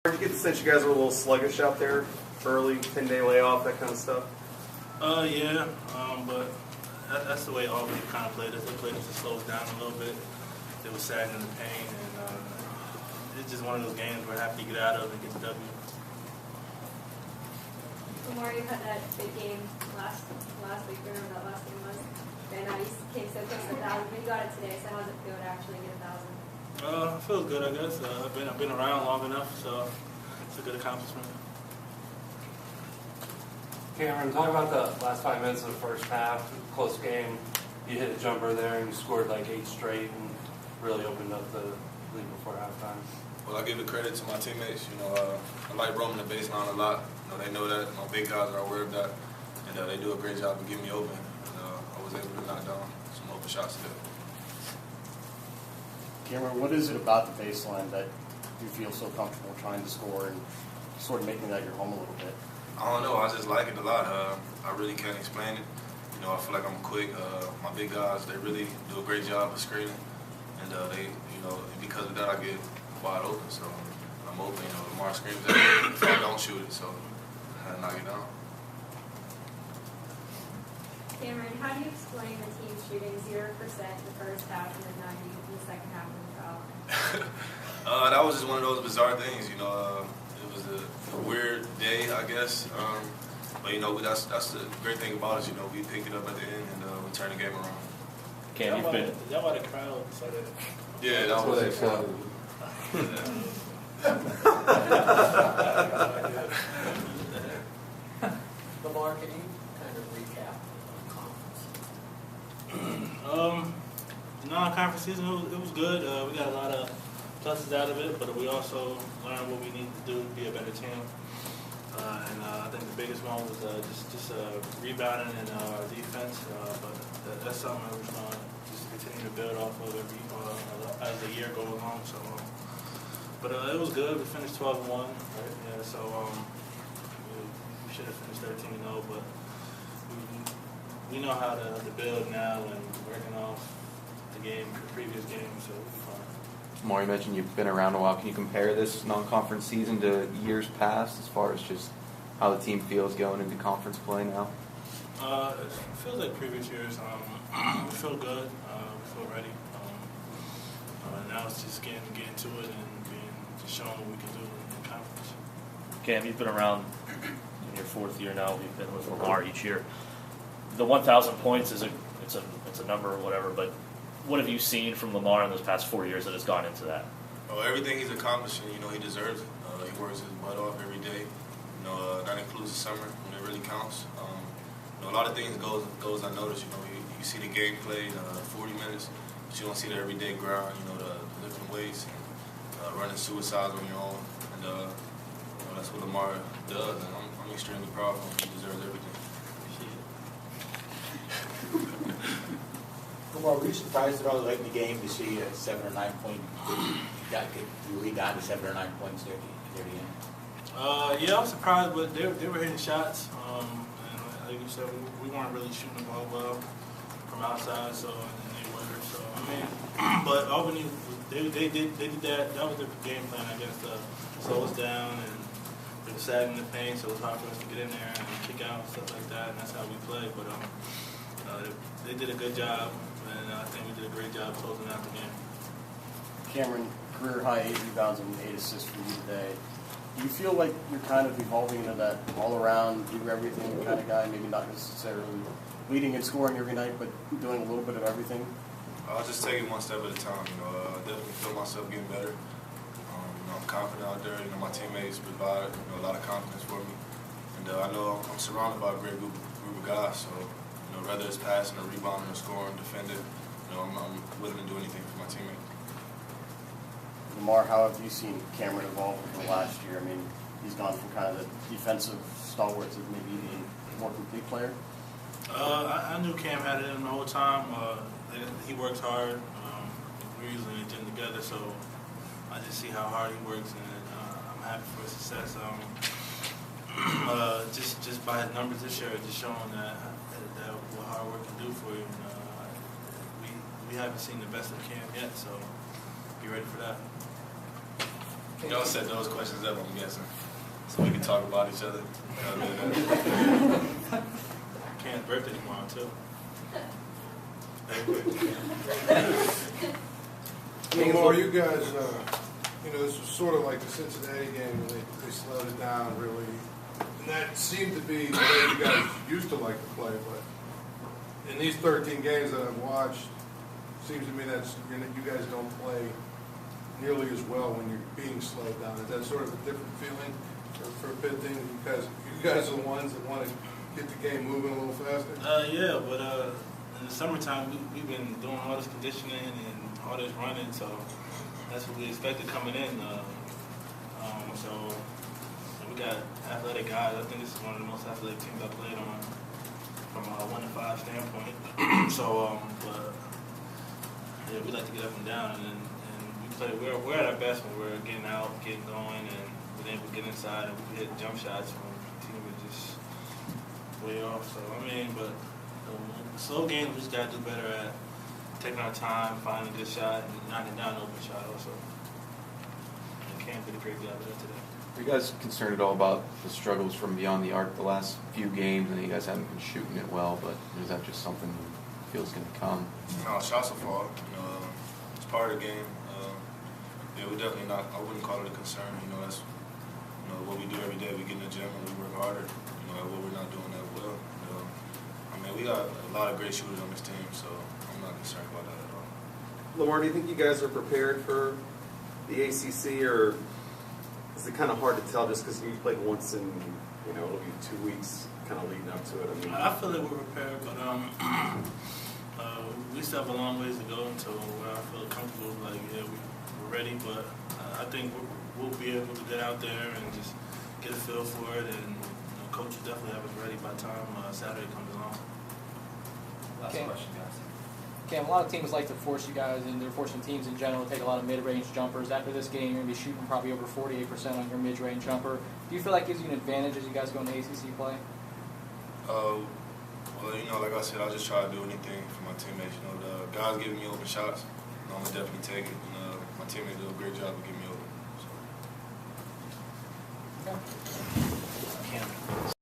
Did you get the sense you guys were a little sluggish out there early, 10-day layoff, that kind of stuff? Yeah, but that's the way Albany kind of played us. They played us to slow us down a little bit. They were sagging in the pain, and it's just one of those games we're happy to get out of and get the W. Lamar, you had that big game last week, whatever that last game was, and you came so close to 1,000, but you got it today, so how does it feel to actually get 1,000? It feels good, I guess. I've been around long enough, so it's a good accomplishment. Cameron, talk about the last 5 minutes of the first half, close game. You hit a jumper there and you scored like 8 straight and really opened up the lead before halftime. Well, I give the credit to my teammates. I like roaming the baseline a lot. They know that. My big guys are aware of that, and they do a great job of getting me open. I was able to knock down some open shots today. Cameron, what is it about the baseline that you feel so comfortable trying to score and sort of making that your home a little bit? I don't know. I just like it a lot. I really can't explain it. I feel like I'm quick. My big guys, they really do a great job of screening, and and because of that, I get wide open. So I'm open. Lamar screams at me if I don't shoot it, so I had to knock it down. Cameron, how do you explain the team shooting 0% the first half and then 90 in the second half of the foul? That was just one of those bizarre things. It was a weird day, I guess. But that's the great thing about us. We picked it up at the end and we turned the game around. Cam, you've been. Is that why the crowd started? Yeah, that was it. Lamar, can you kind of recap the conference? Non-conference season, it was good. We got a lot of pluses out of it, but we also learned what we need to do to be a better team. I think the biggest one was just rebounding and our defense. But that's something that we're going to just continue to build off of as the year goes along. So, but it was good. We finished 12-1. Right? Yeah. So we should have finished 13-0, but we know how to build now and working off the previous game. So we'll be fine. Lamar, you mentioned you've been around a while. Can you compare this non-conference season to years past as far as just how the team feels going into conference play now? It feels like previous years. We feel good. We feel ready. Now it's just getting to it and just showing what we can do in conference. Cam, you've been around in your 4th year now. You've been with Lamar each year. The 1,000 points it's a number or whatever, but what have you seen from Lamar in those past 4 years that has gone into that? Oh, everything he's accomplishing, he deserves it. He works his butt off every day. That includes the summer when it really counts. A lot of things goes unnoticed. You see the game played 40 minutes, but you don't see the everyday grind. The lifting weights and running suicides on your own, and that's what Lamar does. And I'm extremely proud of him. He deserves everything. Lamar, were you surprised at all late in the game to see a 7 or 9 point? You lead down to 7 or 9 points there at the end. Yeah, I was surprised, but they were hitting shots. And like you said, we weren't really shooting the ball well from outside, so and they were. So but Albany, they did that. That was their game plan, I guess, to slow us down, and they were sagging the paint, so it was hard for us to get in there and kick out and stuff like that, and that's how we played. But they did a good job, and I think we did a great job closing out the game. Cameron, career high 8 rebounds and 8 assists for you today. Do you feel like you're kind of evolving into that all-around, do everything kind of guy, maybe not necessarily leading and scoring every night, but doing a little bit of everything? I'll just take it one step at a time. I definitely feel myself getting better. I'm confident out there. My teammates provide a lot of confidence for me, and I know I'm surrounded by a great group of guys. So whether it's passing or rebounding or scoring, defending, I'm willing to do anything for my teammates. Lamar, how have you seen Cameron evolve over the last year? I mean, he's gone from kind of the defensive stalwart to maybe the more complete player. I knew Cam had it in the whole time. He works hard. We're usually in the gym together, so I just see how hard he works, and I'm happy for his success. Just by his numbers this year, just showing that what hard work can do for you. We haven't seen the best of Cam yet, so be ready for that. Y'all set those questions up, I'm guessing, so we can talk about each other. Cam's birthday tomorrow too. Lamar, you guys, this was sort of like the Cincinnati game when they slowed it down really. And that seemed to be the way you guys used to like to play. But in these 13 games that I've watched, it seems to me that you guys don't play nearly as well when you're being slowed down. Is that sort of a different feeling for Pitt team? Because you guys are the ones that want to get the game moving a little faster? Yeah, but in the summertime, we've been doing all this conditioning and all this running, so that's what we expected coming in. So we got athletic guys. I think this is one of the most athletic teams I played on from a 1 to 5 standpoint. But yeah, we like to get up and down, and we play. We're at our best when we're getting out, getting going, and being able to get inside and we can hit jump shots when the team is just way off. So but slow games we just gotta do better at taking our time, finding a good shot, and knocking down an open shot also. And Cam did a great job of that today. Are you guys concerned at all about the struggles from beyond the arc the last few games? And you guys haven't been shooting it well, but is that just something you feel is going to come? No, shots will fall. It's part of the game. Yeah, we definitely not. I wouldn't call it a concern. That's what we do every day. We get in the gym and we work harder. What we're not doing that well. We got a lot of great shooters on this team, so I'm not concerned about that at all. Lamar, do you think you guys are prepared for the ACC, or is it kind of hard to tell just because you played once in, it'll be 2 weeks kind of leading up to it? I feel like we're prepared, but we still have a long ways to go until where I feel comfortable. Like, yeah, we're ready, but I think we'll be able to get out there and just get a feel for it, and coach will definitely have us ready by the time Saturday comes along. Last question, guys. Cam, a lot of teams like to force you guys, and they're forcing teams in general to take a lot of mid-range jumpers. After this game, you're going to be shooting probably over 48% on your mid-range jumper. Do you feel like it gives you an advantage as you guys go into ACC play? Well, like I said, I just try to do anything for my teammates. The guys giving me open shots, I'm going to definitely take it. And my teammates do a great job of giving me open. So. Okay.